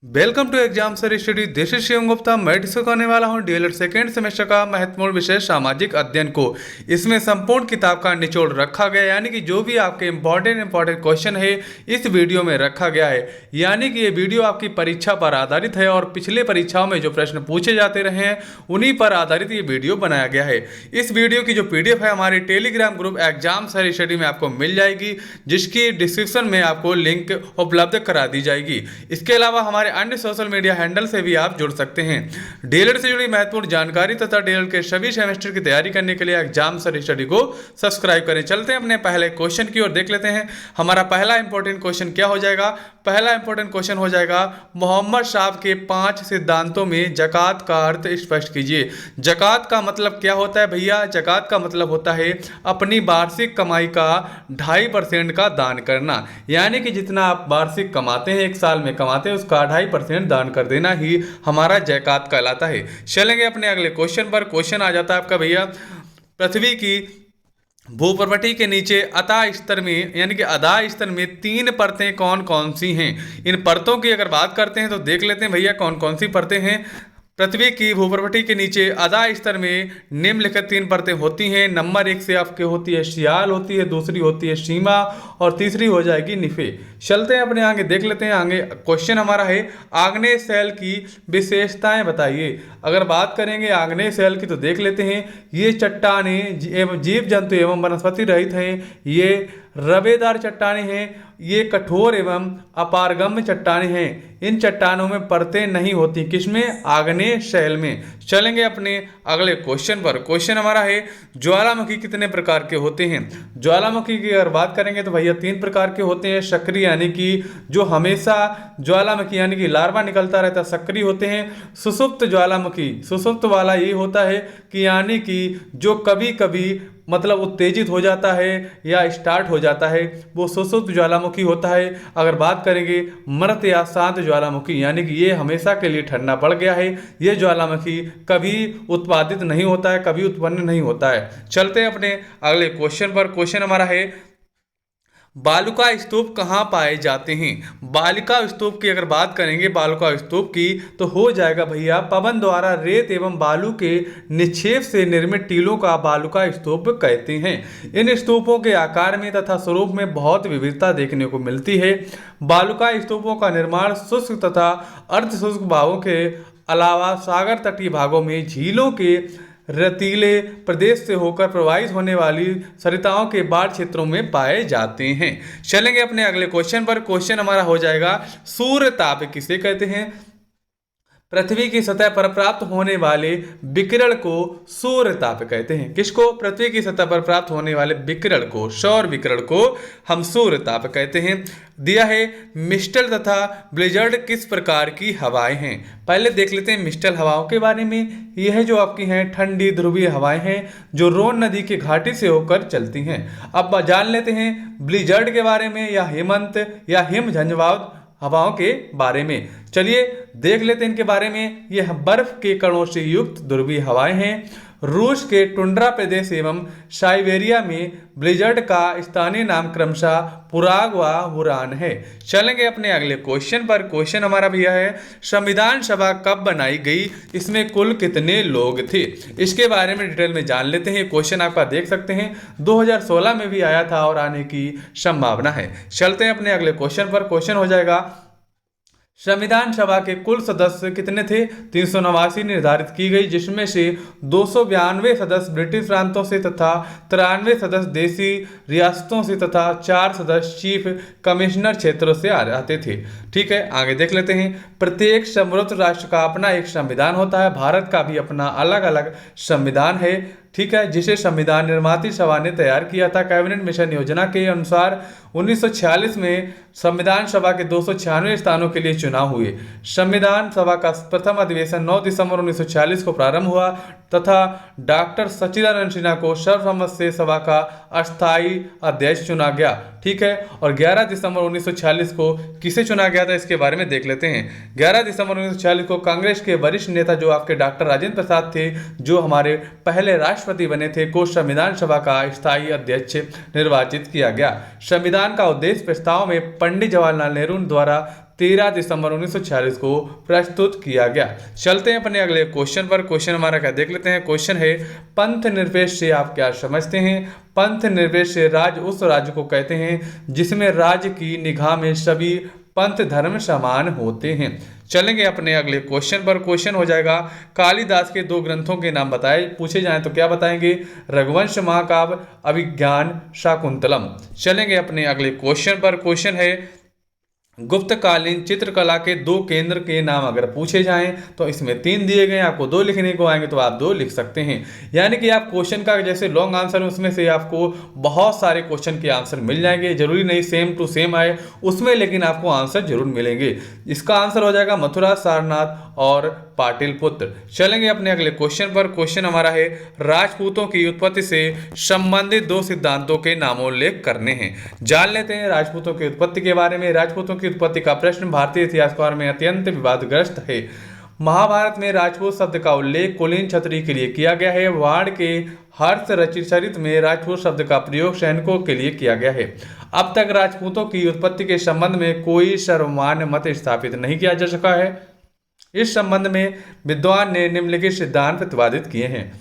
Welcome to exam sir study. This is Shivam Gupta. मैं discuss करने वाला हूं डीएलएड सेकेंड सेमेस्टर का महत्वपूर्ण विषय सामाजिक अध्ययन को। इसमें संपूर्ण किताब का निचोड़ रखा गया, यानी कि जो भी आपके इंपॉर्टेंट क्वेश्चन है इस वीडियो में रखा गया है। यानी कि ये वीडियो आपकी परीक्षा पर आधारित है और पिछले परीक्षाओं में जो प्रश्न पूछे जाते रहे हैं उन्हीं पर आधारित ये वीडियो बनाया गया है। इस वीडियो की जो पीडीएफ है हमारे Telegram group exam sir study में आपको मिल जाएगी, जिसकी डिस्क्रिप्शन में आपको लिंक उपलब्ध करा दी जाएगी। इसके अलावा हमारे अन्य सोशल मीडिया हैंडल से भी आप जुड़ सकते हैं। डीएलएड से जुड़ी महत्वपूर्ण जानकारी तथा डीएलएड के सभी सेमेस्टर की तैयारी करने के लिए एग्जाम सर स्टडी को सब्सक्राइब करें। चलते हैं अपने पहले क्वेश्चन की ओर, देख लेते हैं हमारा पहला इंपॉर्टेंट क्वेश्चन क्या हो जाएगा। पहला इंपॉर्टेंट क्वेश्चन हो जाएगा, मोहम्मद साहब के 5 सिद्धांतों में जकात का अर्थ स्पष्ट कीजिए। जकात का मतलब क्या होता है भैया? जकात का मतलब होता है अपनी वार्षिक कमाई का 2.5% का दान करना। यानी कि जितना आप वार्षिक कमाते हैं, एक साल में कमाते हैं, उसका 2.5% दान कर देना ही हमारा जकात कहलाता है। चलेंगे अपने अगले क्वेश्चन पर। क्वेश्चन आ जाता है आपका भैया, पृथ्वी की भूपर्वटी के नीचे अतः स्तर में यानी कि आधा स्तर में 3 परतें कौन कौन सी हैं? इन परतों की अगर बात करते हैं तो देख लेते हैं भैया कौन कौन सी परतें हैं। पृथ्वी की भूपर्वटी के नीचे आधा स्तर में निम्नलिखित 3 परतें होती हैं। नंबर 1 से आपके होती है शियाल, होती है दूसरी होती है सीमा और तीसरी हो जाएगी निफे। चलते हैं अपने आगे, देख लेते हैं आगे क्वेश्चन हमारा है, आग्नेय शैल की विशेषताएं बताइए। अगर बात करेंगे आग्नेय शैल की तो देख लेते हैं, ये चट्टानें जीव जंतु एवं वनस्पति रहित हैं, ये रवेदार चट्टानें हैं, ये कठोर एवं अपारगम्य चट्टानें हैं। इन चट्टानों में परतें नहीं होती, किसमें? आग्नेय शैल में। चलेंगे अपने अगले क्वेश्चन पर। क्वेश्चन हमारा है, ज्वालामुखी कितने प्रकार के होते हैं? ज्वालामुखी की अगर बात करेंगे तो भैया 3 प्रकार के होते हैं। सक्रिय यानी कि जो हमेशा ज्वालामुखी यानी कि लार्वा निकलता रहता, सक्रिय होते हैं। सुषुप्त ज्वालामुखी, सुषुप्त वाला ये होता है कि यानी कि जो कभी कभी मतलब उत्तेजित हो जाता है या स्टार्ट हो जाता है, वो सुषुप्त ज्वालामुखी होता है। अगर बात करेंगे मृत या शांत ज्वालामुखी, यानी कि ये हमेशा के लिए ठंडा पड़ गया है, ये ज्वालामुखी कभी उत्पादित नहीं होता है, कभी उत्पन्न नहीं होता है। चलते हैं अपने अगले क्वेश्चन पर। क्वेश्चन हमारा है, बालुका स्तूप कहाँ पाए जाते हैं? बालिका स्तूप की अगर बात करेंगे, बालुका स्तूप की, तो हो जाएगा भैया पवन द्वारा रेत एवं बालू के निक्षेप से निर्मित टीलों का बालुका स्तूप कहते हैं। इन स्तूपों के आकार में तथा स्वरूप में बहुत विविधता देखने को मिलती है। बालुका स्तूपों का निर्माण शुष्क तथा अर्ध शुष्क भागों के अलावा सागर तटीय भागों में, झीलों के रेतीले प्रदेश से होकर प्रवाहित होने वाली सरिताओं के बाढ़ क्षेत्रों में पाए जाते हैं। चलेंगे अपने अगले क्वेश्चन पर। क्वेश्चन हमारा हो जाएगा, सूर्य ताप किसे कहते हैं? पृथ्वी की सतह पर प्राप्त होने वाले विकिरण को सूर्य ताप कहते हैं। किसको? पृथ्वी की सतह पर प्राप्त होने वाले विकिरण को, सौर विकिरण को हम सूर्य ताप कहते हैं। दिया है, मिस्टल तथा ब्लिजर्ड किस प्रकार की हवाएं हैं? पहले देख लेते हैं मिस्टल हवाओं के बारे में। यह जो आपकी हैं ठंडी ध्रुवीय हवाएं हैं जो रोन नदी की घाटी से होकर चलती हैं। अब जान लेते हैं ब्लिजर्ड के बारे में, या हेमंत या हिम झंझावात हवाओं के बारे में। चलिए देख लेते हैं इनके बारे में। यह बर्फ के कणों से युक्त ध्रुवीय हवाएं हैं। रूस के टुंड्रा प्रदेश एवं साइबेरिया में ब्लिजर्ड का स्थानीय नाम क्रमशः पुराग व हुरान है। चलेंगे अपने अगले क्वेश्चन पर। क्वेश्चन हमारा भैया है, संविधान सभा कब बनाई गई? इसमें कुल कितने लोग थे? इसके बारे में डिटेल में जान लेते हैं। क्वेश्चन आपका देख सकते हैं 2016 में भी आया था और आने की संभावना है। चलते हैं अपने अगले क्वेश्चन पर। क्वेश्चन हो जाएगा, संविधान सभा के कुल सदस्य कितने थे? 389 निर्धारित की गई, जिसमें से 292 सदस्य ब्रिटिश प्रांतों से तथा 93 सदस्य देशी रियासतों से तथा 4 सदस्य चीफ कमिश्नर क्षेत्रों से आते थे। ठीक है, आगे देख लेते हैं। प्रत्येक समृद्ध राष्ट्र का अपना एक संविधान होता है। भारत का भी अपना अलग अलग संविधान है, ठीक है, जिसे संविधान निर्माती सभा ने तैयार किया था। कैबिनेट मिशन योजना के अनुसार 1946 में संविधान सभा के 296 स्थानों के लिए चुनाव हुए। संविधान सभा का प्रथम अधिवेशन 9 दिसंबर 1946 को प्रारंभ हुआ तथा डॉक्टर सच्चिदानंद सिन्हा को सर्वसम्मत से सभा का अस्थायी अध्यक्ष चुना गया। ठीक है, और 11 दिसंबर 1946 को किसे चुना गया था इसके बारे में देख लेते हैं। 11 दिसंबर 1946 को कांग्रेस के वरिष्ठ नेता जो आपके डॉक्टर राजेंद्र प्रसाद थे, जो हमारे पहले राष्ट्रपति बने थे, को संविधान सभा का स्थायी अध्यक्ष निर्वाचित किया गया। संविधान का उद्देश्य प्रस्ताव में पंडित जवाहरलाल नेहरू द्वारा 13 दिसंबर 1946 को प्रस्तुत किया गया। चलते हैं अपने अगले क्वेश्चन पर। क्वेश्चन हमारा क्या देख लेते हैं। क्वेश्चन है, पंथ निरपेक्ष से आप क्या समझते हैं। पंथ निरपेक्ष राज्य उस राज्य को कहते हैं जिसमें राज्य की निगाह में सभी पंथ धर्म समान होते हैं। चलेंगे अपने अगले क्वेश्चन पर। क्वेश्चन हो जाएगा, कालिदास के 2 ग्रंथों के नाम बताए। पूछे जाएं तो क्या बताएंगे। रघुवंश महाकाव्य, अभिज्ञान, शाकुंतलम। चलेंगे अपने अगले क्वेश्चन पर। क्वेश्चन है, गुप्तकालीन चित्रकला के 2 केंद्र के नाम अगर पूछे जाएं तो इसमें 3 दिए गए, आपको 2 लिखने को आएंगे तो आप 2 लिख सकते हैं। यानी कि आप क्वेश्चन का जैसे लॉन्ग आंसर उसमें से आपको बहुत सारे क्वेश्चन के आंसर मिल जाएंगे। जरूरी नहीं सेम टू सेम आए उसमें, लेकिन आपको आंसर जरूर मिलेंगे। इसका आंसर हो जाएगा मथुरा, सारनाथ और पाटलिपुत्र। चलेंगे अपने अगले क्वेश्चन पर। क्वेश्चन हमारा है, राजपूतों की उत्पत्ति से संबंधित 2 सिद्धांतों के नामोल्लेख करने हैं। जान लेते हैं राजपूतों की उत्पत्ति के बारे में। राजपूतों की उत्पत्ति का प्रश्न भारतीय इतिहासकार में अत्यंत विवादग्रस्त है। महाभारत में राजपूत शब्द का उल्लेख कुलीन क्षत्रिय के लिए किया गया है। वाण के हर्ष रचित में राजपूत शब्द का प्रयोग सैनिकों के लिए किया गया है। अब तक राजपूतों की उत्पत्ति के संबंध में कोई सर्वमान्य मत स्थापित नहीं किया जा सका है। इस संबंध में विद्वान ने निम्नलिखित सिद्धांत प्रतिपादित किए हैं।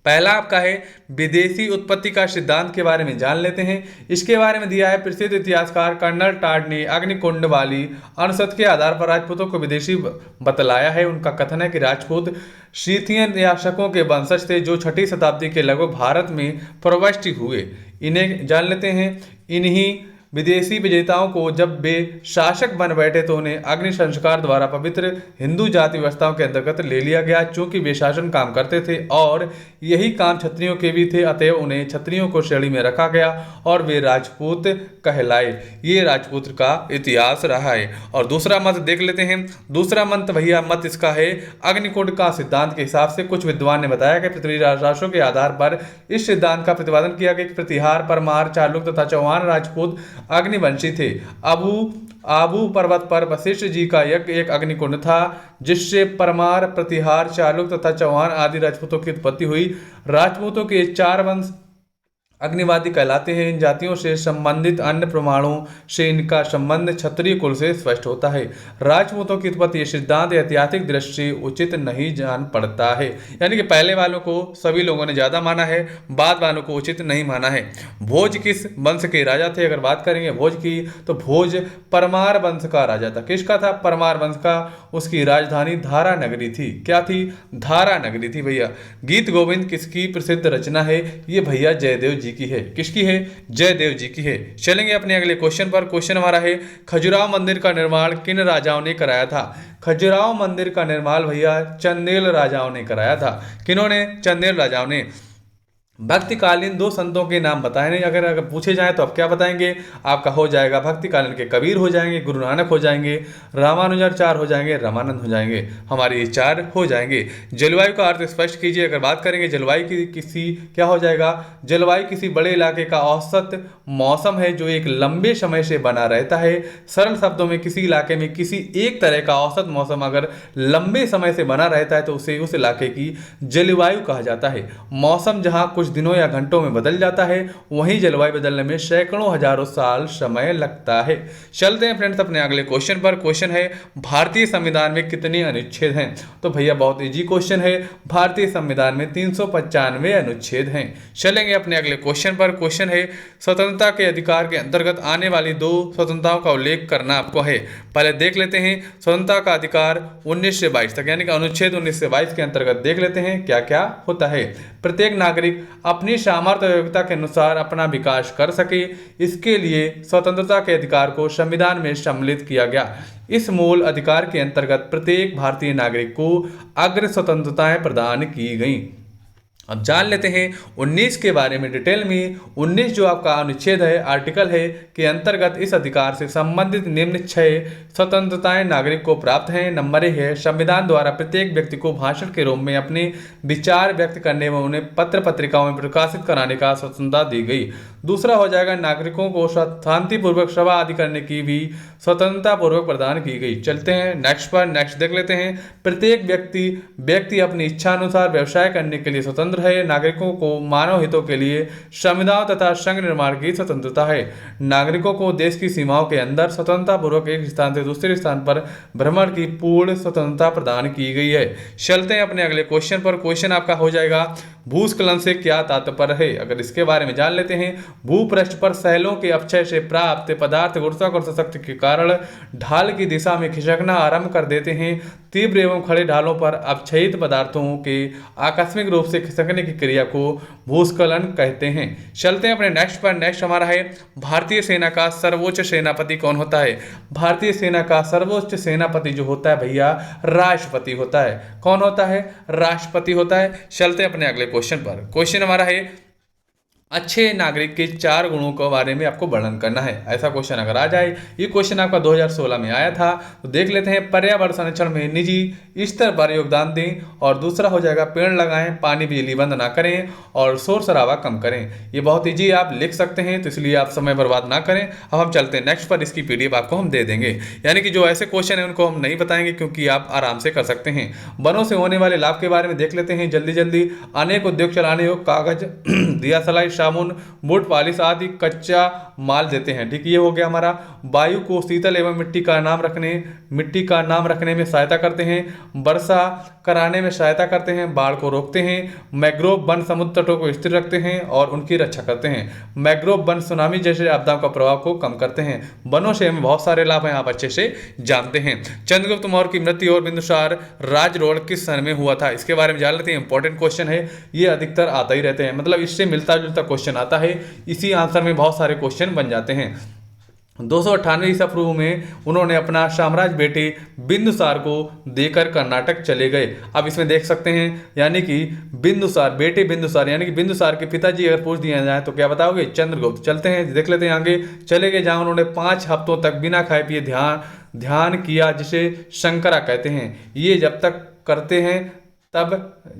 पहला आपका है विदेशी उत्पत्ति का सिद्धांत के बारे में जान लेते हैं। इसके बारे में दिया है प्रसिद्ध इतिहासकार कर्नल टाड ने अग्निकुंड वाली अनुसत के आधार पर राजपूतों को विदेशी बतलाया है। उनका कथन है कि राजपूत सीथियन या शकों के वंशज थे जो 6ठी शताब्दी के लगभग भारत में प्रविष्ट हुए। इन्हें जान लेते हैं। इन्हीं विदेशी विजेताओं को जब वे शासक बन बैठे तो उन्हें अग्नि संस्कार द्वारा पवित्र हिंदू जाति व्यवस्थाओं के अंतर्गत ले लिया गया। चूंकि वे शासन काम करते थे और यही काम क्षत्रियों के भी थे, अतएव उन्हें क्षत्रियों को श्रेणी में रखा गया और वे राजपूत कहलाए। ये राजपूत का इतिहास रहा है। और दूसरा मत देख लेते हैं। दूसरा मत भैया मत इसका है अग्निकुंड का सिद्धांत के हिसाब से कुछ विद्वान ने बताया कि पृथ्वीराज राशों के आधार पर इस सिद्धांत का प्रतिपादन किया गया कि प्रतिहार, परमार, चालुक तथा चौहान राजपूत अग्निवंशी थे। आबू पर्वत पर वशिष्ठ जी का यज्ञ एक अग्निकुंड था जिससे परमार, प्रतिहार, चालुक तथा चौहान आदि राजपूतों की उत्पत्ति हुई। राजपूतों के 4 वंश अग्निवादी कहलाते हैं। इन जातियों से संबंधित अन्य प्रमाणों से इनका संबंध क्षत्रिय कुल से स्पष्ट होता है। राजपूतों की उत्पत्ति सिद्धांत ऐतिहासिक दृष्टि से उचित नहीं जान पड़ता है। यानी कि पहले वालों को सभी लोगों ने ज्यादा माना है, बाद वालों को उचित नहीं माना है। भोज किस वंश के राजा थे अगर बात करेंगे भोज की, तो भोज परमार वंश का राजा था। किसका था? परमार वंश का। उसकी राजधानी धारा नगरी थी। क्या थी? धारा नगरी थी भैया। गीत गोविंद किसकी प्रसिद्ध रचना है? ये भैया जयदेव जी की है। किसकी है? जयदेव जी की है। चलेंगे अपने अगले क्वेश्चन पर। क्वेश्चन हमारा है, खजुराहो मंदिर का निर्माण किन राजाओं ने कराया था? खजुराहो मंदिर का निर्माण भैया चंदेल राजाओं ने कराया था। किन्होंने? चंदेल राजाओं ने। भक्तिकालीन 2 संतों के नाम बताए नहीं अगर पूछे जाए तो आप क्या बताएंगे? आपका हो जाएगा भक्तिकालीन के कबीर हो जाएंगे, गुरु नानक हो जाएंगे, रामानुजाचार्य हो जाएंगे, रामानंद हो जाएंगे। हमारे ये 4 हो जाएंगे। जलवायु का अर्थ स्पष्ट कीजिए अगर बात करेंगे। जलवायु की किसी क्या हो जाएगा? जलवायु किसी बड़े इलाके का औसत मौसम है जो एक लंबे समय से बना रहता है। सरल शब्दों में किसी इलाके में किसी एक तरह का औसत मौसम अगर लंबे समय से बना रहता है तो उसे उस इलाके की जलवायु कहा जाता है। मौसम जहां कुछ दिनों या घंटों में बदल जाता है वहीं जलवायु बदलने में सैकड़ों हजारों साल समय लगता है। चलते हैं फ्रेंड्स अपने अगले क्वेश्चन पर। क्वेश्चन है, भारतीय संविधान में कितने अनुच्छेद हैं? तो भैया बहुत इजी क्वेश्चन है। भारतीय संविधान में 395 अनुच्छेद हैं। चलेंगे अपने अगले क्वेश्चन पर। क्वेश्चन है, स्वतंत्रता के अधिकार के अंतर्गत आने वाली 2 स्वतंत्रताओं का उल्लेख करना आपको है। पहले देख लेते हैं स्वतंत्रता का अधिकार 19 से 22 तक, यानी कि अनुच्छेद 19 से 22 के अंतर्गत देख लेते हैं क्या क्या होता है। प्रत्येक नागरिक अपनी सामर्थ्य और योग्यता के अनुसार अपना विकास कर सके, इसके लिए स्वतंत्रता के अधिकार को संविधान में सम्मिलित किया गया। इस मूल अधिकार के अंतर्गत प्रत्येक भारतीय नागरिक को अग्र स्वतंत्रताएं प्रदान की गई। अब जान लेते हैं 19 के बारे में डिटेल में। 19 जो आपका अनुच्छेद है, आर्टिकल है, के अंतर्गत इस अधिकार से संबंधित निम्न 6 स्वतंत्रताएं नागरिक को प्राप्त हैं। नंबर 1 है, संविधान द्वारा प्रत्येक व्यक्ति को भाषण के रूप में अपने विचार व्यक्त करने व उन्हें पत्र पत्रिकाओं में प्रकाशित कराने का स्वतंत्रता दी गई। दूसरा हो जाएगा, नागरिकों को शांतिपूर्वक सभा आदि करने की भी स्वतंत्रता पूर्वक प्रदान की गई। चलते हैं नेक्स्ट पर। नेक्स्ट देख लेते हैं, प्रत्येक व्यक्ति अपनी इच्छा अनुसार व्यवसाय करने के लिए स्वतंत्र स्वतंत्र है। नागरिकों को मानव हितों के लिए संविधान तथा संघ निर्माण की स्वतंत्रता है। नागरिकों को देश की सीमाओं के अंदर स्वतंत्रता पूर्वक एक स्थान से दूसरे स्थान पर भ्रमण की पूर्ण स्वतंत्रता प्रदान की गई है। चलते हैं अपने अगले क्वेश्चन पर। क्वेश्चन आपका हो जाएगा, भूस्खलन से क्या तात्पर्य है। अगर इसके बारे में जान लेते हैं, भूपृष्ठ पर सैलों के अपक्षय से प्राप्त पदार्थ गुरुत्वाकर्षण शक्ति के कारण ढाल की दिशा में खिसकना आरंभ कर देते हैं। तीव्र एवं खड़े ढालों पर अपक्षयित पदार्थों के आकस्मिक रूप से खिसकने की क्रिया को भूस्खलन कहते हैं। चलते हैं अपने नेक्स्ट पर। नेक्स्ट हमारा है, भारतीय सेना का सर्वोच्च सेनापति कौन होता है। भारतीय सेना का सर्वोच्च सेनापति जो होता है भैया, राष्ट्रपति होता है। कौन होता है? राष्ट्रपति होता है। चलते हैं अपने अगले क्वेश्चन पर। क्वेश्चन हमारा है, अच्छे नागरिक के 4 गुणों के बारे में आपको वर्णन करना है। ऐसा क्वेश्चन अगर आ जाए, ये क्वेश्चन आपका 2016 में आया था, तो देख लेते हैं। पर्यावरण संरक्षण में निजी स्तर पर योगदान दें, और दूसरा हो जाएगा पेड़ लगाएं, पानी बिजली बंद ना करें, और शोर शराबा कम करें। ये बहुत ईजी आप लिख सकते हैं, तो इसलिए आप समय बर्बाद ना करें। अब हम चलते हैं नेक्स्ट पर। इसकी PDF आपको हम दे देंगे, यानी कि जो ऐसे क्वेश्चन है उनको हम नहीं बताएंगे, क्योंकि आप आराम से कर सकते हैं। वनों से होने वाले लाभ के बारे में देख लेते हैं जल्दी जल्दी। अनेक उद्योग चलाने योग्य कागज, दिया सलाई, साबुन, बूट पॉलिश आदि कच्चा माल देते हैं। ठीक, ये हो गया हमारा। वायु को शीतल एवं मिट्टी का नाम रखने में सहायता करते हैं। वर्षा कराने में सहायता करते हैं। बाढ़ को रोकते हैं। मैग्रोव वन समुद्र तटों को स्थिर रखते हैं और उनकी रक्षा करते हैं। मैग्रोव वन सुनामी जैसे आपदाओं का प्रभाव को कम करते हैं। वनों से हमें बहुत सारे लाभ हैं, आप अच्छे से जानते हैं। चंद्रगुप्त मौर्य की मृत्यु और बिंदुसार राजरोड़ किस सन में हुआ था, इसके बारे में जान लेते हैं। इंपॉर्टेंट क्वेश्चन है, ये अधिकतर आता ही रहते हैं, मतलब इससे मिलता जुलता क्वेश्चन आता है। इसी आंसर में बहुत सारे क्वेश्चन बन जाते हैं। 298 ईसा पूर्व में उन्होंने अपना साम्राज्य बेटे बिंदुसार को देकर कर्नाटक चले गए। अब इसमें देख सकते हैं, यानी कि बेटे बिंदुसार, यानी कि बिंदुसार के पिताजी अगर पूछ दिया जाए तो क्या बताओगे? चंद्रगुप्त। चलते हैं, देख लेते हैं आगे। चले गए जहां उन्होंने 5 हफ्तों तक बिना खाए पिए ध्यान किया, जिसे शंकरा कहते हैं। ये जब तक करते हैं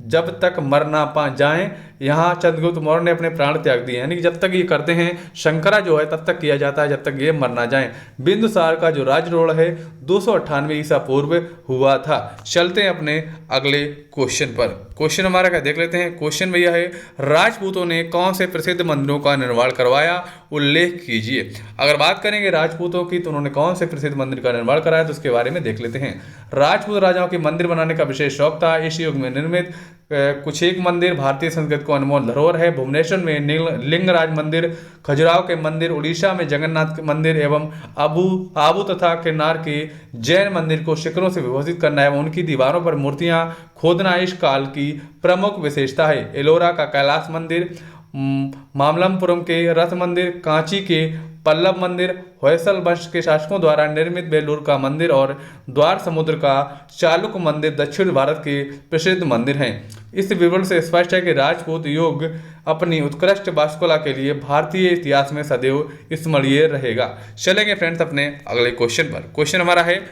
जब तक मर ना पा जाएं। यहाँ चंद्रगुप्त मौर्य ने अपने प्राण त्याग दिए, यानी कि जब तक ये करते हैं, शंकरा जो है तब तक किया जाता है जब तक ये मर ना जाएं। बिंदुसार का जो राजरोड़ है 298 ईसा पूर्व हुआ था। चलते हैं अपने अगले क्वेश्चन पर। क्वेश्चन हमारा क्या देख लेते हैं। क्वेश्चन भैया है, राजपूतों ने कौन से प्रसिद्ध मंदिरों का निर्माण करवाया, उल्लेख कीजिए। अगर बात करेंगे राजपूतों की, तो उन्होंने कौन से प्रसिद्ध मंदिर का निर्माण कराया, तो उसके बारे में देख लेते हैं। राजपूत राजाओं के मंदिर बनाने का विशेष शौक था। इस युग में निर्मित कुछ एक मंदिर भारतीय संस्कृति को अनमोल धरोहर है। भुवनेश्वर में लिंगराज मंदिर, खजुराहो के मंदिर, उड़ीसा में जगन्नाथ मंदिर एवं आबू तथा किन्नार के जैन मंदिर को शिखरों से विभूषित करना एवं उनकी दीवारों पर मूर्तियां खोदना इस काल की प्रमुख विशेषता है। एलोरा का कैलाश मंदिर, मामल्लपुरम के रथ मंदिर, कांची के पल्लव मंदिर, होयसल वंश के शासकों द्वारा निर्मित बेलूर का मंदिर और द्वार समुद्र का चालुक्य मंदिर दक्षिण भारत के प्रसिद्ध मंदिर हैं। इस विवरण से स्पष्ट है कि राजपूत युग अपनी उत्कृष्ट वास्तुकला के लिए भारतीय इतिहास में सदैव स्मरणीय रहेगा। चलेंगे फ्रेंड्स अपने अगले क्वेश्चन पर। क्वेश्चन हमारा है,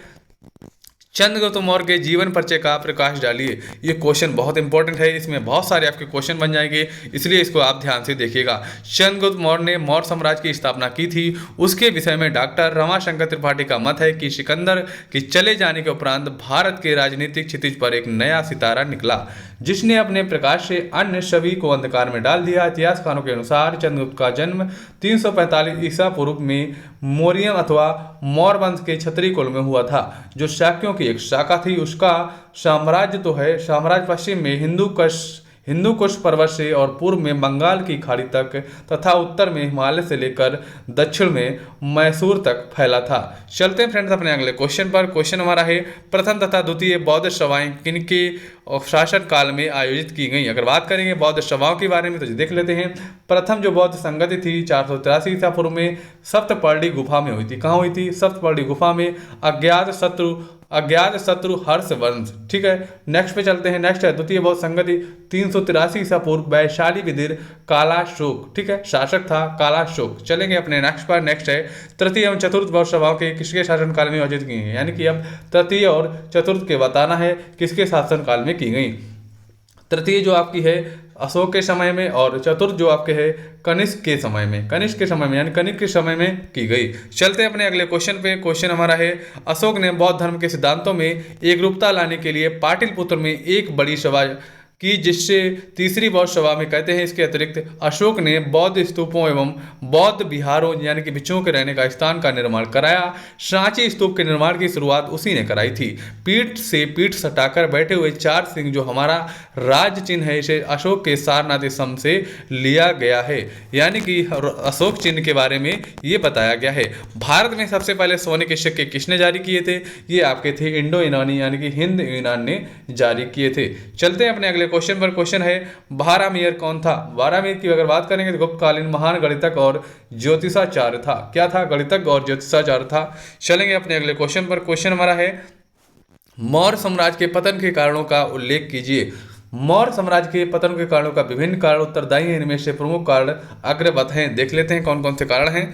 चंद्रगुप्त मौर्य के जीवन परिचय का प्रकाश डालिए। ये क्वेश्चन बहुत इंपॉर्टेंट है, इसमें बहुत सारे आपके क्वेश्चन बन जाएंगे, इसलिए इसको आप ध्यान से देखिएगा। चंद्रगुप्त मौर्य ने मौर्य साम्राज्य की स्थापना की थी। उसके विषय में डॉक्टर रमाशंकर त्रिपाठी का मत है कि सिकंदर के चले जाने के उपरांत भारत के राजनीतिक क्षितिज पर एक नया सितारा निकला, जिसने अपने प्रकाश से अन्य सभी को अंधकार में डाल दिया। इतिहासकारों के अनुसार चंद्रगुप्त का जन्म 345 ईसा पूर्व में मौर्यम अथवा मौर्य वंश के क्षत्रिय कुल में हुआ था, जो शाक्यों की एक शाखा थी। उसका साम्राज्य पश्चिम में हिंदू कुश पर्वत से और पूर्व में बंगाल की खाड़ी तक तथा उत्तर में हिमालय से लेकर दक्षिण में मैसूर तक फैला था। चलते हैं फ्रेंड्स अपने अगले क्वेश्चन पर। क्वेश्चन हमारा है, प्रथम तथा द्वितीय बौद्ध सभाएं किनके शासन काल में आयोजित की गई। अगर बात करेंगे बौद्ध सभाओं के बारे में तो देख लेते हैं। प्रथम जो बौद्ध संगति थी 483 ईसा पूर्व में सप्तपर्णी गुफा में हुई थी। कहाँ हुई थी? सप्तपर्णी गुफा में। अज्ञात शत्रु हर्षवंश। ठीक है, नेक्स्ट पे चलते हैं। नेक्स्ट है द्वितीय बौद्ध संगति 383 ईसा पूर्व, वैशाली विदिर कालाशोक। ठीक है, शासक था कालाशोक। चलेंगे अपने नेक्स्ट पर। नेक्स्ट है तृतीय एवं चतुर्थ बौद्ध सभाओं के किसके शासनकाल में आयोजित की गई, यानी कि अब तृतीय और चतुर्थ के बताना है किसके शासनकाल में की गई। तृतीय जो आपकी है अशोक के समय में, और चतुर्थ जो आपके है कनिष्क के समय में यानी कनिष्क के समय में की गई। चलते हैं अपने अगले क्वेश्चन पे। क्वेश्चन हमारा है, अशोक ने बौद्ध धर्म के सिद्धांतों में एकरूपता लाने के लिए पाटलिपुत्र में एक बड़ी सभा कि जिससे तीसरी बौद्ध सभा में कहते हैं। इसके अतिरिक्त अशोक ने बौद्ध स्तूपों एवं बौद्ध विहारों यानी कि भिक्षुओं के रहने का स्थान का निर्माण कराया। सांची स्तूप के निर्माण की शुरुआत उसी ने कराई थी। पीठ से पीठ सटाकर बैठे हुए 4 सिंह जो हमारा राज चिन्ह है, इसे अशोक के सारनाथ स्तंभ से लिया गया है। यानी कि अशोक चिन्ह के बारे में ये बताया गया है। भारत में सबसे पहले सोने के सिक्के किसने जारी किए थे? ये आपके थे इंडो यूनानी यानी कि हिंद यूनान ने जारी किए थे। चलते हैं अपने अगले क्वेश्चन पर। क्वेश्चन है बारहमीर कौन था? बारहमीर की अगर बात करेंगे तो गुप्तकालीन महान गणितज्ञ और ज्योतिषाचार्य था। क्या था? गणितज्ञ और ज्योतिषाचार्य था। चलेंगे अपने अगले क्वेश्चन पर। क्वेश्चन हमारा है मौर्य साम्राज्य के पतन के कारणों का उल्लेख कीजिए। मौर्य साम्राज्य के पतन के कारणों का विभिन्न कारण उत्तरदायी हैं। इनमें से प्रमुख कारण अग्रवत हैं। देख लेते हैं कौन कौन से कारण हैं।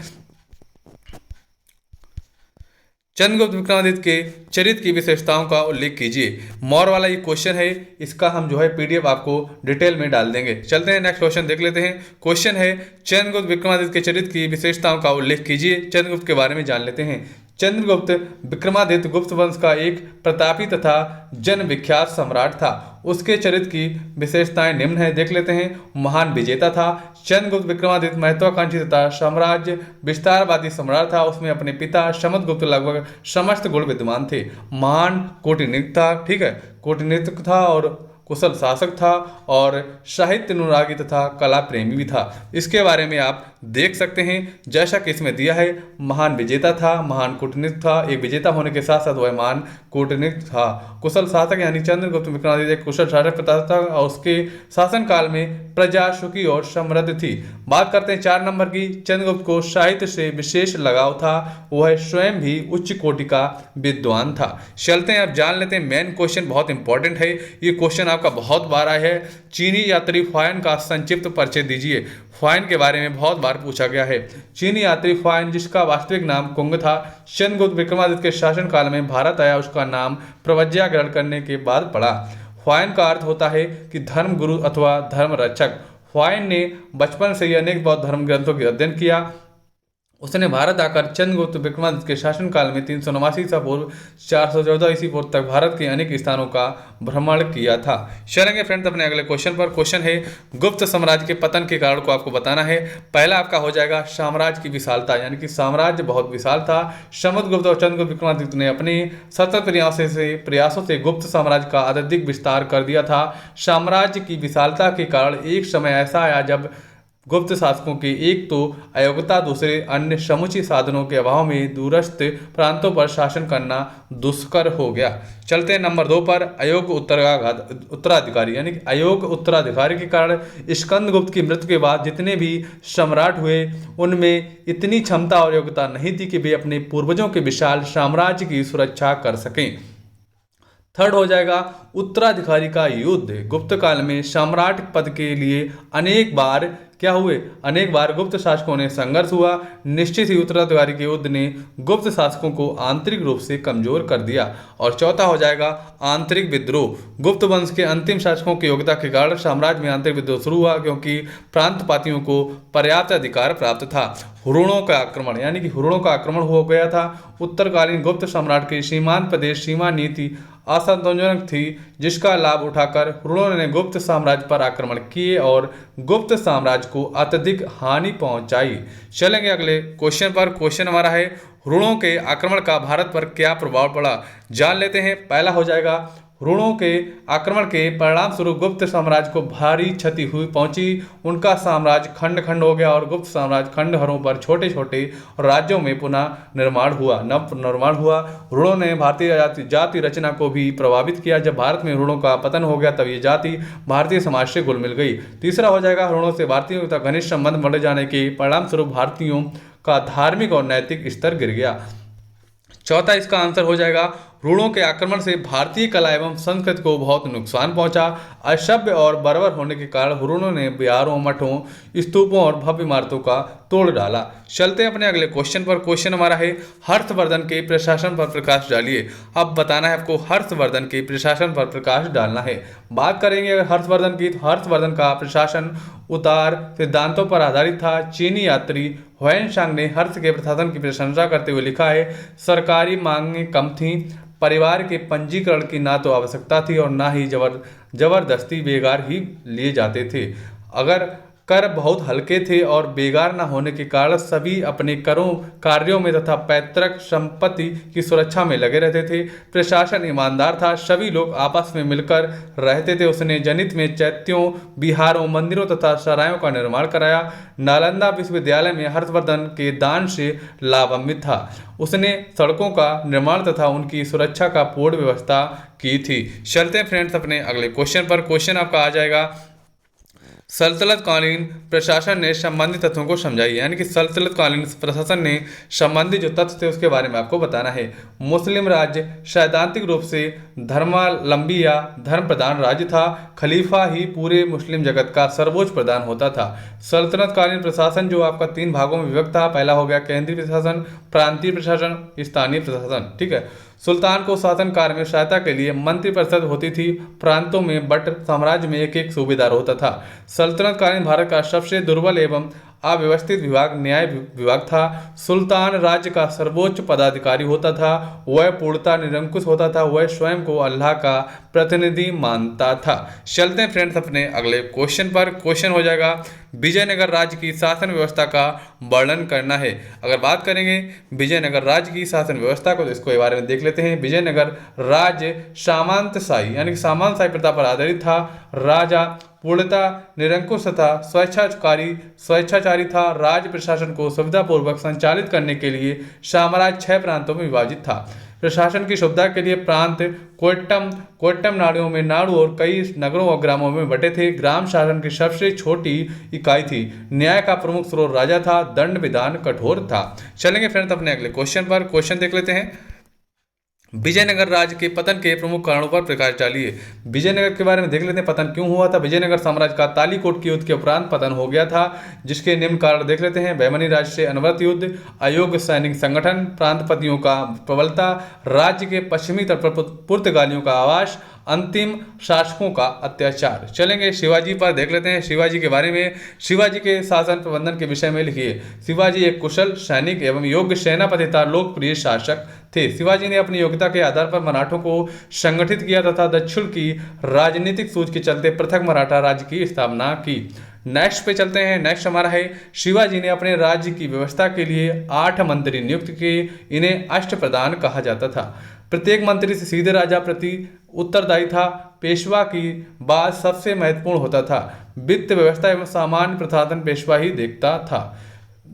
चंद्रगुप्त विक्रमादित्य के चरित्र की विशेषताओं का उल्लेख कीजिए। मौर्य वाला ये क्वेश्चन है, इसका हम जो है पीडीएफ आपको डिटेल में डाल देंगे। चलते हैं नेक्स्ट क्वेश्चन देख लेते हैं। क्वेश्चन है चंद्रगुप्त विक्रमादित्य के चरित्र की विशेषताओं का उल्लेख कीजिए। चंद्रगुप्त के बारे में जान लेते हैं। चंद्रगुप्त विक्रमादित्य गुप्त वंश का एक प्रतापी तथा जन विख्यात सम्राट था। उसके चरित्र की विशेषताएं निम्न है, देख लेते हैं। महान विजेता था। चंद्रगुप्त विक्रमादित्य महत्वाकांक्षी तथा साम्राज्य विस्तारवादी सम्राट था। उसमें अपने पिता समुद्रगुप्त लगभग समस्त गुण विद्यमान थे। महान कूटनीतिक था, ठीक है, कूटनीतिक था और कुशल शासक था और साहित्य अनुरागी तथा कला प्रेमी भी था। इसके बारे में आप देख सकते हैं जैसा कि इसमें दिया है। महान विजेता था, महान कूटनीतिक था। एक विजेता होने के साथ साथ वह महान कूटनीतिक था। कुशल शासक यानी चंद्रगुप्त विक्रमादित्य एक कुशल शासक प्रथा था और उसके शासनकाल में प्रजा सुखी और समृद्ध थी। बात करते हैं 4 नंबर की। चंद्रगुप्त को साहित्य से विशेष लगाव था। वह स्वयं भी उच्च कोटि का विद्वान था। चलते हैं अब जान लेते हैं मेन क्वेश्चन, बहुत इंपॉर्टेंट है ये क्वेश्चन, आपका बहुत बार आया है। चीनी यात्री फायन का संक्षिप्त परिचय दीजिए। फायन के बारे में बहुत बार पूछा गया है। चीनी यात्री फायन, जिसका वास्तविक नाम कुंग था, चंद्रगुप्त विक्रमादित्य के शासनकाल में भारत आया। उसका नाम प्रव्रज्या ग्रहण करने के बाद पड़ा। फायन का अर्थ होता है कि धर्म गुरु अथवा धर्म रक्षक। फायन ने बचपन से ही अनेक बौद्ध धर्म ग्रंथों का अध्ययन किया। उसने भारत आकर चंद्रगुप्त विक्रमादित्य के शासनकाल में 389 ईसा पूर्व 414 ईसा पूर्व तक भारत के अनेक स्थानों का भ्रमण किया था। चलेंगे फ्रेंड्स अपने अगले क्वेश्चन पर। क्वेश्चन है गुप्त साम्राज्य के पतन के कारण को आपको बताना है। पहला आपका हो जाएगा साम्राज्य की विशालता, यानी कि साम्राज्य बहुत विशाल था। समुद्रगुप्त और चंद्रगुप्त विक्रमादित्य ने अपने सतत प्रयासों से गुप्त साम्राज्य का अत्यधिक विस्तार कर दिया था। साम्राज्य की विशालता के कारण एक समय ऐसा आया जब गुप्त शासकों की एक तो अयोग्यता, दूसरे अन्य समुचित साधनों के अभाव में दूरस्थ प्रांतों पर शासन करना दुष्कर हो गया। चलते हैं नंबर 2 पर। अयोग्य उत्तराधिकारी, यानी कि अयोग्य उत्तराधिकारी के कारण स्कंदगुप्त की मृत्यु के बाद जितने भी सम्राट हुए उनमें इतनी क्षमता और योग्यता नहीं थी कि वे अपने पूर्वजों के विशाल साम्राज्य की सुरक्षा कर सकें। थर्ड हो जाएगा उत्तराधिकारी का युद्ध। गुप्त काल में सम्राट पद के लिए अनेक बार क्या हुए, अनेक बार गुप्त शासकों ने संघर्ष हुआ। निश्चित ही उत्तराधिकारी के युद्ध ने गुप्त शासकों को आंतरिक रूप से कमजोर कर दिया। और चौथा हो जाएगा आंतरिक विद्रोह। गुप्त वंश के अंतिम शासकों की योग्यता के कारण साम्राज्य में आंतरिक विद्रोह शुरू हुआ, क्योंकि प्रांतपातियों को पर्याप्त अधिकार प्राप्त था। हुरणों का आक्रमण, यानी कि हुरणों का आक्रमण हो गया था। उत्तरकालीन गुप्त सम्राट की सीमांत प्रदेश सीमा नीति असंतोषजनक थी, जिसका लाभ उठाकर हुरणों ने गुप्त साम्राज्य पर आक्रमण किए और गुप्त साम्राज्य को अत्यधिक हानि पहुंचाई। चलेंगे अगले क्वेश्चन पर। क्वेश्चन हमारा है हुरणों के आक्रमण का भारत पर क्या प्रभाव पड़ा, जान लेते हैं। पहला हो जाएगा हुरणों के आक्रमण के परिणाम स्वरूप गुप्त साम्राज्य को भारी क्षति पहुंची। उनका साम्राज्य खंड खंड हो गया और गुप्त साम्राज्य खंडहरों पर छोटे छोटे राज्यों में पुनः निर्माण हुआ, नव निर्माण हुआ। हुरणों ने भारतीय जाति रचना को भी प्रभावित किया। जब भारत में हुरणों का पतन हो गया तब ये जाति भारतीय समाज से घुल मिल गई। तीसरा हो जाएगा हुरणों से भारतीयों तक घनिष्ठ संबंध बढ़ जाने के परिणाम स्वरूप भारतीयों का धार्मिक और नैतिक स्तर गिर गया। चौथा इसका आंसर हो जाएगा हुरणों के आक्रमण से भारतीय कला एवं संस्कृति को बहुत नुकसान पहुंचा। असभ्य और बर्बर होने के कारण हुरणों ने बिहारों, मठों, स्तूपों और भव्य इमारतों का तोड़ डाला। चलते हैं अपने अगले क्वेश्चन पर। क्वेश्चन हमारा है हर्षवर्धन के प्रशासन पर प्रकाश डालिए। अब बताना है आपको हर्षवर्धन के प्रशासन पर प्रकाश डालना है। बात करेंगे अगर हर्षवर्धन की, तो हर्षवर्धन का प्रशासन उदार सिद्धांतों पर आधारित था। चीनी यात्री ह्वेन सांग ने हर्ष के प्रशासन की प्रशंसा करते हुए लिखा है, सरकारी मांगें कम थीं, परिवार के पंजीकरण की ना तो आवश्यकता थी और ना ही जबरदस्ती बेगार ही लिए जाते थे। अगर कर बहुत हल्के थे और बेगार न होने के कारण सभी अपने कार्यों में तथा पैतृक संपत्ति की सुरक्षा में लगे रहते थे। प्रशासन ईमानदार था, सभी लोग आपस में मिलकर रहते थे। उसने जनित में चैत्यों, विहारों, मंदिरों तथा सरायों का निर्माण कराया। नालंदा विश्वविद्यालय में हर्षवर्धन के दान से लाभान्वित था। उसने सड़कों का निर्माण तथा उनकी सुरक्षा का पूर्ण व्यवस्था की थी। चलते हैं फ्रेंड्स अपने अगले क्वेश्चन पर। क्वेश्चन आपका आ जाएगा, सल्तनत कालीन प्रशासन ने संबंधित तथ्यों को समझाइए। यानी कि सल्तनत कालीन प्रशासन ने संबंधित जो तथ्य थे उसके बारे में आपको बताना है। मुस्लिम राज्य सैद्धांतिक रूप से धर्मावलंबी या धर्म प्रधान राज्य था। खलीफा ही पूरे मुस्लिम जगत का सर्वोच्च प्रधान होता था। सल्तनत कालीन प्रशासन जो आपका 3 भागों में विभक्त था। पहला हो गया केंद्रीय प्रशासन, प्रांतीय प्रशासन, स्थानीय प्रशासन। ठीक है। सुल्तान को शासन कार्य में सहायता के लिए मंत्रिपरिषद होती थी। प्रांतों में बट साम्राज्य में एक एक सूबेदार होता था। सल्तनत कालीन भारत का सबसे दुर्बल एवं अव्यवस्थित विभाग न्याय विभाग था। सुल्तान राज्य का सर्वोच्च पदाधिकारी होता था। वह पूर्णतः निरंकुश होता था। वह स्वयं को अल्लाह का प्रतिनिधि मानता था। चलते हैं फ्रेंड्स अपने अगले क्वेश्चन पर। क्वेश्चन हो जाएगा, विजयनगर राज्य की शासन व्यवस्था का वर्णन करना है। अगर बात करेंगे विजयनगर राज्य की शासन व्यवस्था को तो इसको बारे में देख लेते हैं। विजयनगर राज्य सामंतशाही यानी कि सामंतशाही प्रथा पर आधारित था। राजा पूर्णतः निरंकुश तथा स्वेच्छाचारी था। राज्य प्रशासन को सुविधापूर्वक संचालित करने के लिए साम्राज्य 6 प्रांतों में विभाजित था। प्रशासन की सुविधा के लिए प्रांत कोट्टम नाड़ुओं में नाड़ु और कई नगरों और ग्रामों में बटे थे। ग्राम शासन की सबसे छोटी इकाई थी। न्याय का प्रमुख स्रोत राजा था। दंड विधान कठोर था। चलेंगे फ्रेंड्स अपने अगले क्वेश्चन पर। क्वेश्चन देख लेते हैं, विजयनगर राज्य के पतन के प्रमुख कारणों पर प्रकाश डालिए। विजयनगर के बारे में देख लेते हैं, पतन क्यों हुआ था। विजयनगर साम्राज्य का तालीकोट के युद्ध के उपरांत पतन हो गया था, जिसके निम्न कारण देख लेते हैं। बहमनी राज्य से अनवरत युद्ध, अयोग्य सैनिक संगठन, प्रांतपतियों का प्रबलता, राज्य के पश्चिमी तट पर पुर्तगालियों का आवास, अंतिम शासकों का अत्याचार। चलेंगे शिवाजी पर देख लेते हैं। शिवाजी के बारे में, शिवाजी के शासन प्रबंधन के विषय में लिखिए। शिवाजी एक कुशल सैनिक एवं योग्य सेनापति तथा लोकप्रिय शासक थे। शिवाजी ने अपनी योग्यता के आधार पर मराठों को संगठित किया तथा दक्षिण की राजनीतिक सूझ के चलते पृथक मराठा राज्य की स्थापना की। नेक्स्ट पे चलते हैं। नेक्स्ट हमारा है, शिवाजी ने अपने राज्य की व्यवस्था के लिए 8 मंत्री नियुक्त किए। इन्हें अष्टप्रधान कहा जाता था। प्रत्येक मंत्री से सीधे राजा प्रति उत्तरदायी था। पेशवा की बात सबसे महत्वपूर्ण होता था। वित्त व्यवस्था एवं सामान्य प्रशासन पेशवा ही देखता था।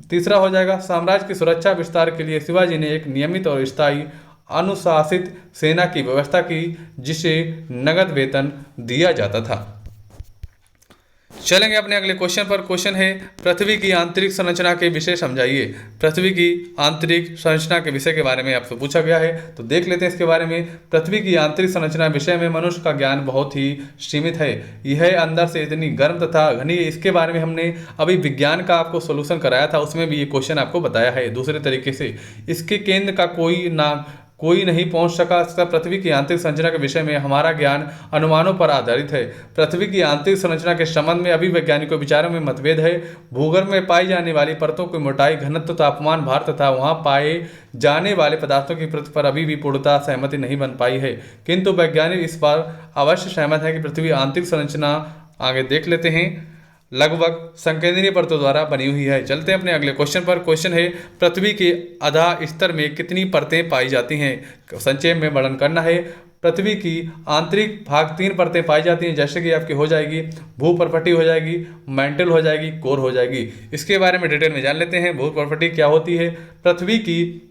तीसरा हो जाएगा, साम्राज्य की सुरक्षा विस्तार के लिए शिवाजी ने एक नियमित और स्थायी अनुशासित सेना की व्यवस्था की, जिसे नगद वेतन दिया जाता था। चलेंगे अपने अगले क्वेश्चन पर। क्वेश्चन है, पृथ्वी की आंतरिक संरचना के विषय समझाइए। पृथ्वी की आंतरिक संरचना के विषय के बारे में आपसे पूछा गया है, तो देख लेते हैं इसके बारे में। पृथ्वी की आंतरिक संरचना विषय में मनुष्य का ज्ञान बहुत ही सीमित है। यह अंदर से इतनी गर्म तथा घनी, इसके बारे में हमने अभी विज्ञान का आपको सोल्यूशन कराया था, उसमें भी ये क्वेश्चन आपको बताया है दूसरे तरीके से। इसके केंद्र का कोई नहीं पहुंच सका। पृथ्वी की आंतरिक संरचना के विषय में हमारा ज्ञान अनुमानों पर आधारित है। पृथ्वी की आंतरिक संरचना के संबंध में अभी वैज्ञानिकों विचारों में मतभेद है। भूगर्भ में पाई जाने वाली परतों की मोटाई, घनत्व, तापमान, भार तथा वहां पाए जाने वाले पदार्थों की पृथ्वी पर अभी भी पूर्णतः सहमति नहीं बन पाई है, किंतु वैज्ञानिक इस पर अवश्य सहमत है कि पृथ्वी आंतरिक संरचना, आगे देख लेते हैं, लगभग संकेंद्रीय परतों द्वारा बनी हुई है। चलते हैं अपने अगले क्वेश्चन पर। क्वेश्चन है, पृथ्वी के आधा स्तर में कितनी परतें पाई जाती हैं। संक्षेप में वर्णन करना है। पृथ्वी की आंतरिक भाग 3 परतें पाई जाती हैं, जैसे कि आपकी हो जाएगी भूपर्पटी हो जाएगी, मैंटल हो जाएगी, कोर हो जाएगी। इसके बारे में डिटेल में जान लेते हैं। भूपर्पटी क्या होती है। पृथ्वी की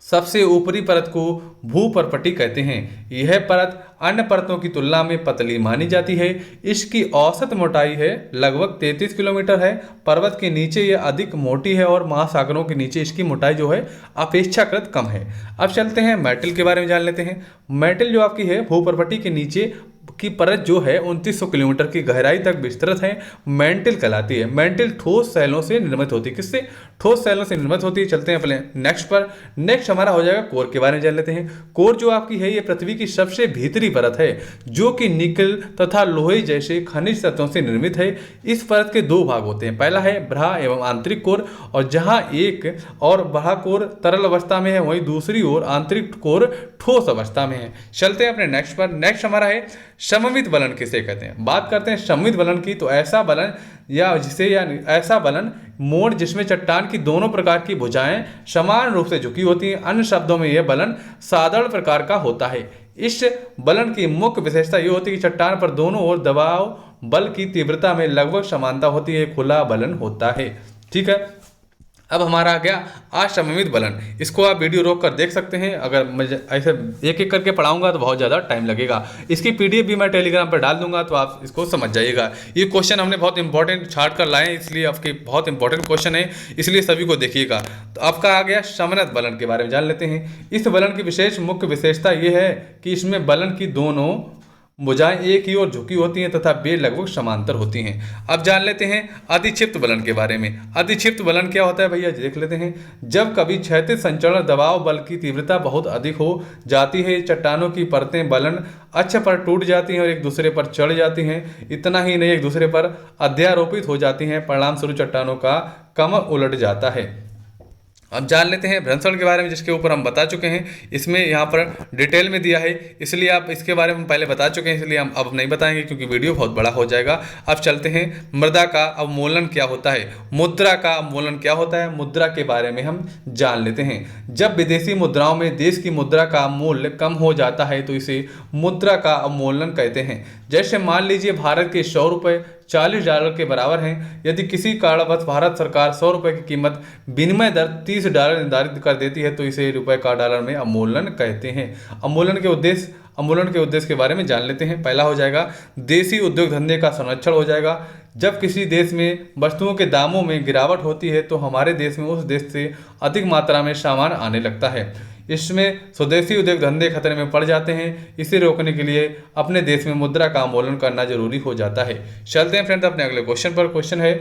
सबसे ऊपरी परत को भूपर्पटी कहते हैं। यह परत अन्य परतों की तुलना में पतली मानी जाती है। इसकी औसत मोटाई है लगभग 33 किलोमीटर है। पर्वत के नीचे यह अधिक मोटी है और महासागरों के नीचे इसकी मोटाई जो है अपेक्षाकृत कम है। अब चलते हैं मेटल के बारे में जान लेते हैं। मेटल जो आपकी है भूपर्पटी के नीचे की परत जो है 2900 किलोमीटर की गहराई तक विस्तृत है, मेंटिल कहलाती है। मेंटिल ठोस सेलों से निर्मित होती है। किससे? ठोस सेलों से निर्मित होती है। चलते हैं अपने नेक्स्ट पर। नेक्स्ट हमारा हो जाएगा कोर के बारे में जान लेते हैं। कोर जो आपकी है ये पृथ्वी की सबसे भीतरी परत है जो कि निकल तथा लोहे जैसे खनिज तत्वों से निर्मित है। इस परत के दो भाग होते हैं, पहला है बाह्य एवं आंतरिक कोर, और जहां एक और बाह्य कोर तरल अवस्था में है वहीं दूसरी ओर आंतरिक कोर ठोस अवस्था में है। चलते हैं अपने नेक्स्ट पर। नेक्स्ट हमारा है सममित बलन किसे कहते हैं। बात करते हैं सममित बलन की, तो ऐसा बलन या ऐसा बलन मोड़ जिसमें चट्टान की दोनों प्रकार की भुजाएं समान रूप से झुकी होती हैं। अन्य शब्दों में यह बलन साधारण प्रकार का होता है। इस बलन की मुख्य विशेषता यह होती है कि चट्टान पर दोनों ओर दबाव बल की तीव्रता में लगभग समानता होती है, खुला बलन होता है। ठीक है, अब हमारा आ गया असममित बलन। इसको आप वीडियो रोक कर देख सकते हैं। अगर मैं ऐसे एक एक करके पढ़ाऊंगा तो बहुत ज़्यादा टाइम लगेगा। इसकी पीडीएफ भी मैं टेलीग्राम पर डाल दूंगा तो आप इसको समझ जाइएगा। ये क्वेश्चन हमने बहुत इंपॉर्टेंट छाट कर लाए हैं, इसलिए आपके बहुत इंपॉर्टेंट क्वेश्चन है, इसलिए सभी को देखिएगा। तो आपका आ गया सममित बलन के बारे में जान लेते हैं। इस बलन की विशेष मुख्य विशेषता ये है कि इसमें बलन की दोनों भुजाएं एक ही ओर झुकी होती हैं तथा वे लगभग समांतर होती हैं। अब जान लेते हैं अधिक्षिप्त बलन के बारे में। अधिक्षिप्त बलन क्या होता है भैया, देख लेते हैं। जब कभी क्षैतिज संचरण दबाव बल की तीव्रता बहुत अधिक हो जाती है, चट्टानों की परतें बलन अक्ष पर टूट जाती हैं और एक दूसरे पर चढ़ जाती हैं। इतना ही नहीं, एक दूसरे पर अध्यारोपित हो जाती हैं। परिणाम स्वरूप चट्टानों का कमर उलट जाता है। अब जान लेते हैं भ्रंशण के बारे में, जिसके ऊपर हम बता चुके हैं। इसमें यहाँ पर डिटेल में दिया है, इसलिए आप इसके बारे में पहले बता चुके हैं, इसलिए हम अब नहीं बताएंगे क्योंकि वीडियो बहुत बड़ा हो जाएगा। अब चलते हैं मृदा का अवमूलन क्या होता है, मुद्रा का अवमूलन क्या होता है, मुद्रा के बारे में हम जान लेते हैं। जब विदेशी मुद्राओं में देश की मुद्रा का मूल्य कम हो जाता है तो इसे मुद्रा का अवमूलन कहते हैं। जैसे मान लीजिए भारत के 100 रुपये $40 के बराबर हैं। यदि किसी कारणवश भारत सरकार 100 रुपये की कीमत विनिमय दर $30 निर्धारित कर देती है तो इसे रुपये का डॉलर में अवमूलन कहते हैं। अवमूलन के उद्देश्य के बारे में जान लेते हैं। पहला हो जाएगा देसी उद्योग धंधे का संरक्षण हो जाएगा। जब किसी देश में वस्तुओं के दामों में गिरावट होती है तो हमारे देश में उस देश से अधिक मात्रा में सामान आने लगता है। इसमें स्वदेशी उद्योग धंधे खतरे में पड़ जाते हैं। इसे रोकने के लिए अपने देश में मुद्रा का अवमूलन करना जरूरी हो जाता है। चलते हैं फ्रेंड्स अपने अगले क्वेश्चन पर। क्वेश्चन है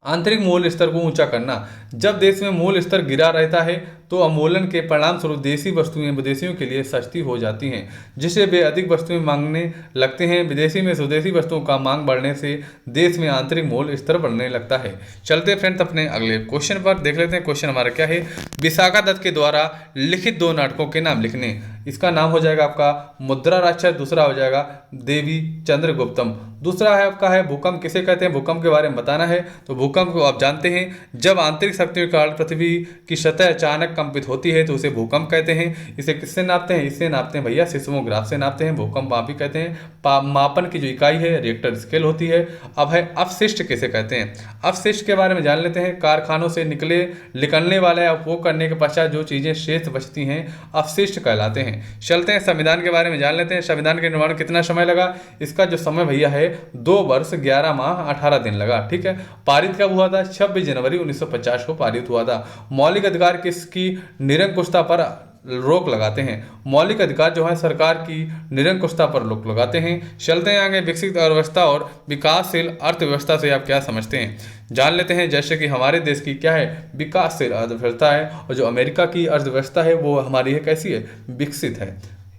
आंतरिक मूल्य स्तर को ऊंचा करना। जब देश में मूल्य स्तर गिरा रहता है तो अवमूलन के परिणाम स्वरूप देसी वस्तुएं विदेशियों के लिए सस्ती हो जाती हैं, जिससे वे अधिक वस्तुएं मांगने लगते हैं। विदेशी में स्वदेशी वस्तुओं का मांग बढ़ने से देश में आंतरिक मूल्य स्तर बढ़ने लगता है। चलते फ्रेंड्स अपने अगले क्वेश्चन पर देख लेते हैं। क्वेश्चन हमारा क्या है, विशाखा दत्त के द्वारा लिखित 2 नाटकों के नाम लिखने। इसका नाम हो जाएगा आपका मुद्रा राक्षस, दूसरा हो जाएगा देवी चंद्रगुप्तम। दूसरा है आपका है भूकंप किसे कहते हैं, भूकंप के बारे में बताना है। तो भूकंप को आप जानते हैं, जब आंतरिक शक्तियों के कारण पृथ्वी की सतह अचानक कंपित होती है तो उसे भूकंप कहते हैं। इसे किससे नापते हैं, इससे नापते हैं भैया सिस्मोग्राफ से नापते हैं। भूकंप आप भी कहते हैं। मापन की जो इकाई है रिएक्टर स्केल होती है। अब है अपशिष्ट किसे कहते हैं। अपशिष्ट के बारे में जान लेते हैं। कारखानों से निकलने वाले उपभोग करने के पश्चात जो चीजें शेष बचती हैं अपशिष्ट कहलाते हैं। चलते हैं संविधान के बारे में जान लेते हैं। संविधान के निर्माण कितना समय लगा, इसका जो समय भैया है 2 वर्ष 11 माह 18 दिन लगा। ठीक है, पारित कब हुआ था, 26 जनवरी 1950 को पारित हुआ था। मौलिक अधिकार किसकी निरंकुशता पर रोक लगाते हैं। मौलिक अधिकार जो है सरकार की निरंकुशता पर रोक लगाते हैं। चलते हैं आगे, विकसित अर्थव्यवस्था और विकासशील अर्थव्यवस्था से आप क्या समझते हैं जान लेते हैं। जैसे कि हमारे देश की क्या है, विकासशील अर्थव्यवस्था है, और जो अमेरिका की अर्थव्यवस्था है वो हमारी है कैसी है, विकसित है।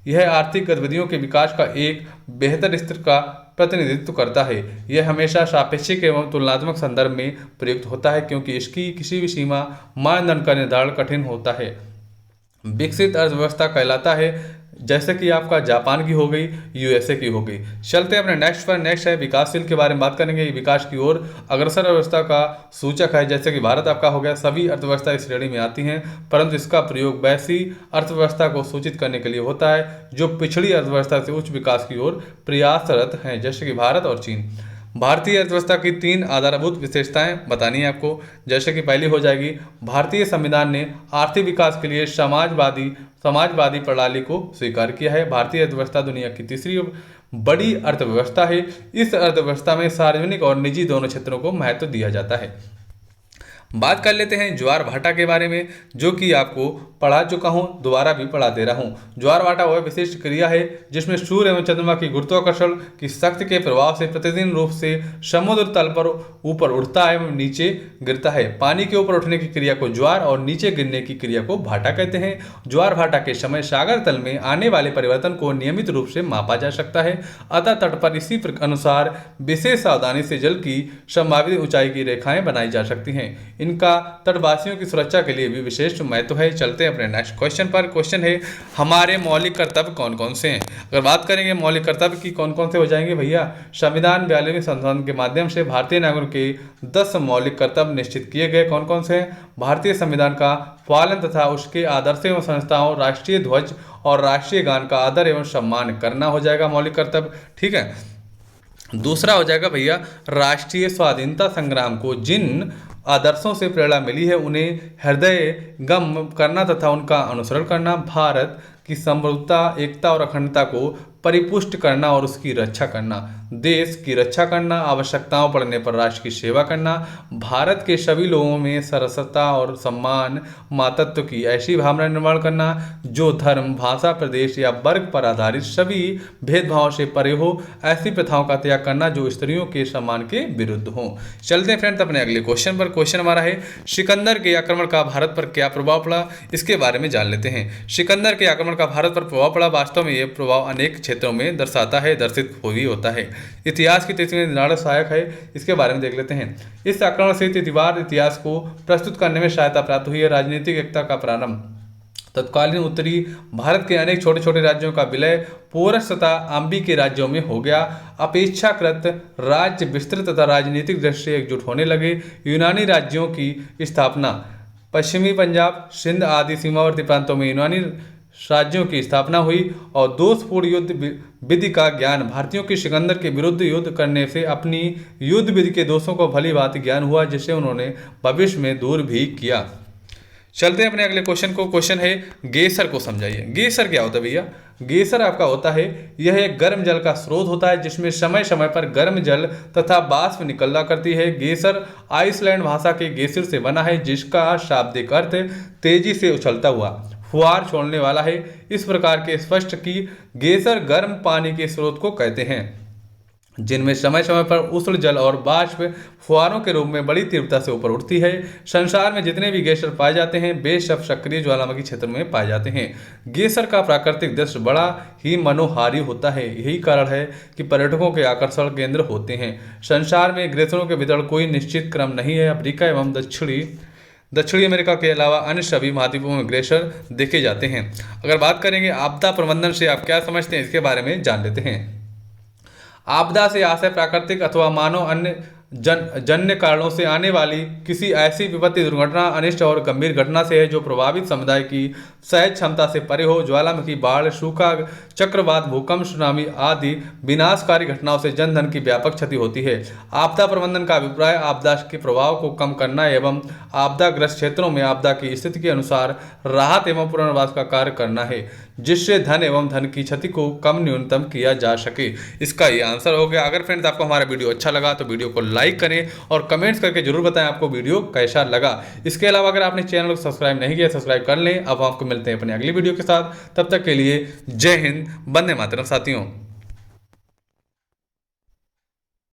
यह आर्थिक गतिविधियों के विकास का एक बेहतर स्तर का प्रतिनिधित्व करता है। यह हमेशा सापेक्षिक एवं तुलनात्मक संदर्भ में प्रयुक्त होता है क्योंकि इसकी किसी भी सीमा मानदंड का निर्धारण कठिन होता है। विकसित अर्थव्यवस्था कहलाता है जैसे कि आपका जापान की हो गई, यूएसए की हो गई। चलते हैं अपने नेक्स्ट पर। नेक्स्ट है विकासशील के बारे में बात करेंगे। विकास की ओर अग्रसर अर्थव्यवस्था का सूचक है। जैसे कि भारत आपका हो गया, सभी अर्थव्यवस्था इस श्रेणी में आती हैं, परंतु इसका प्रयोग वैसी अर्थव्यवस्था को सूचित करने के लिए होता है जो पिछड़ी अर्थव्यवस्था से उच्च विकास की ओर प्रयासरत हैं, जैसे कि भारत और चीन। भारतीय अर्थव्यवस्था की 3 आधारभूत विशेषताएं बतानी है आपको। जैसे कि पहली हो जाएगी, भारतीय संविधान ने आर्थिक विकास के लिए समाजवादी प्रणाली को स्वीकार किया है। भारतीय अर्थव्यवस्था दुनिया की तीसरी बड़ी अर्थव्यवस्था है। इस अर्थव्यवस्था में सार्वजनिक और निजी दोनों क्षेत्रों को महत्व दिया जाता है। बात कर लेते हैं ज्वार भाटा के बारे में, जो कि आपको पढ़ा चुका हूं, दोबारा भी पढ़ा दे रहा हूं। ज्वार भाटा वह विशिष्ट क्रिया है जिसमें सूर्य एवं चंद्रमा की गुरुत्वाकर्षण की शक्ति के प्रभाव से प्रतिदिन रूप से समुद्र तल पर ऊपर उठता है एवं नीचे गिरता है। पानी के ऊपर उठने की क्रिया को ज्वार और नीचे गिरने की क्रिया को भाटा कहते हैं। ज्वार भाटा के समय सागर तल में आने वाले परिवर्तन को नियमित रूप से मापा जा सकता है, अतः तट पर इसी अनुसार विशेष सावधानी से जल की संभावित ऊंचाई की रेखाएं बनाई जा सकती हैं। इनका तटवासियों की सुरक्षा के लिए भी विशेष महत्व है। चलते हैं अपने नेक्स्ट क्वेश्चन पर। क्वेश्चन है, हमारे मौलिक कर्तव्य कौन कौन से हैं? अगर बात करेंगे मौलिक कर्तव्य की कौन कौन से हो जाएंगे भैया, संविधान 42वें संशोधन के माध्यम से भारतीय नागरिकों के 10 मौलिक कर्तव्य निश्चित किए गए। कौन कौन से हैं? भारतीय संविधान का पालन तथा उसके आदर्शों एवं संस्थाओं, राष्ट्रीय ध्वज और राष्ट्रीय गान का आदर एवं सम्मान करना हो जाएगा मौलिक कर्तव्य। ठीक है, दूसरा हो जाएगा भैया, राष्ट्रीय स्वाधीनता संग्राम को जिन आदर्शों से प्रेरणा मिली है उन्हें हृदय गम करना तथा उनका अनुसरण करना। भारत की समृद्धता, एकता और अखंडता को परिपुष्ट करना और उसकी रक्षा करना। देश की रक्षा करना, आवश्यकताओं पड़ने पर राष्ट्र की सेवा करना। भारत के सभी लोगों में सरसता और सम्मान, मातृत्व की ऐसी भावना निर्माण करना जो धर्म, भाषा, प्रदेश या वर्ग पर आधारित सभी भेदभाव से परे हो। ऐसी प्रथाओं का त्याग करना जो स्त्रियों के सम्मान के विरुद्ध हो। चलते हैं फ्रेंड्स अपने अगले क्वेश्चन पर। क्वेश्चन हमारा है, सिकंदर के आक्रमण का भारत पर क्या प्रभाव पड़ा? इसके बारे में जान लेते हैं। सिकंदर के आक्रमण का भारत पर प्रभाव पड़ा। वास्तव में यह प्रभाव अनेक क्षेत्रों में दर्शाता है, दर्शित भी होता है। इतिहास की दृष्टि में निर्णायक सहायक है। इसके बारे में देख लेते हैं। इस आक्रमण से तिब्बत इतिहास को प्रस्तुत करने में सहायता प्राप्त हुई है। राजनीतिक एकता का प्रारंभ, तत्कालीन उत्तरी भारत के अनेक छोटे छोटे राज्यों का विलय पोरस तथा आम्बी के राज्यों में हो गया। अपेक्षाकृत राज्य विस्तृत तथा राजनीतिक दृष्टि से एकजुट होने लगे। यूनानी राज्यों की स्थापना, पश्चिमी पंजाब, सिंध आदि सीमावर्ती प्रांतों में यूनानी राज्यों की स्थापना हुई और दोषपूर्ण युद्ध विधि का ज्ञान भारतीयों की सिकंदर के विरुद्ध युद्ध करने से अपनी युद्ध विधि के दोषों को भली भांति ज्ञान हुआ, जिसे उन्होंने भविष्य में दूर भी किया। चलते हैं अपने अगले क्वेश्चन को। क्वेश्चन है, गेसर को समझाइए। गेसर क्या होता है भैया? गेसर आपका होता है, यह एक गर्म जल का स्रोत होता है जिसमें समय समय पर गर्म जल तथा वाष्प निकला करती है। गेसर आइसलैंड भाषा के गेसिर से बना है, जिसका शाब्दिक अर्थ तेजी से उछलता हुआ फुहार छोड़ने वाला है। इस प्रकार के स्पष्ट की गेसर गर्म पानी के स्रोत को कहते हैं, जिनमें समय समय पर उष्ण जल और वाष्प फुहारों के रूप में बड़ी तीव्रता से ऊपर उठती है। संसार में जितने भी गेसर पाए जाते हैं वे सब सक्रिय ज्वालामुखी क्षेत्र में पाए जाते हैं। गेसर का प्राकृतिक दृश्य बड़ा ही मनोहारी होता है। यही कारण है कि पर्यटकों के आकर्षण केंद्र होते हैं। संसार में ग्लेशियरों के वितरण कोई निश्चित क्रम नहीं है। अफ्रीका एवं दक्षिणी अमेरिका के अलावा अन्य सभी महाद्वीपों में ग्लेशियर देखे जाते हैं। अगर बात करेंगे आपदा प्रबंधन से आप क्या समझते हैं, इसके बारे में जान लेते हैं। आपदा से आशय प्राकृतिक अथवा मानव अन्य जन्य कारणों से आने वाली किसी ऐसी विपत्ति, दुर्घटना, अनिष्ट और गंभीर घटना से है जो प्रभावित समुदाय की सहज क्षमता से परे हो। ज्वालामुखी, बाढ़, सूखा, चक्रवात, भूकंप, सुनामी आदि विनाशकारी घटनाओं से जन धन की व्यापक क्षति होती है। आपदा प्रबंधन का अभिप्राय आपदा के प्रभाव को कम करना एवं आपदाग्रस्त क्षेत्रों में आपदा की स्थिति के अनुसार राहत एवं पुनर्वास का कार्य करना है, जिससे धन एवं धन की क्षति को कम न्यूनतम किया जा सके। इसका ये आंसर हो गया। अगर फ्रेंड्स आपको हमारा वीडियो अच्छा लगा तो वीडियो को लाइक करें और कमेंट्स करके जरूर बताएं आपको वीडियो कैसा लगा। इसके अलावा अगर आपने चैनल को सब्सक्राइब नहीं किया, सब्सक्राइब कर लें। अब आपको मिलते हैं अपने अगली वीडियो के साथ। तब तक के लिए जय हिंद, वंदे मातरम साथियों।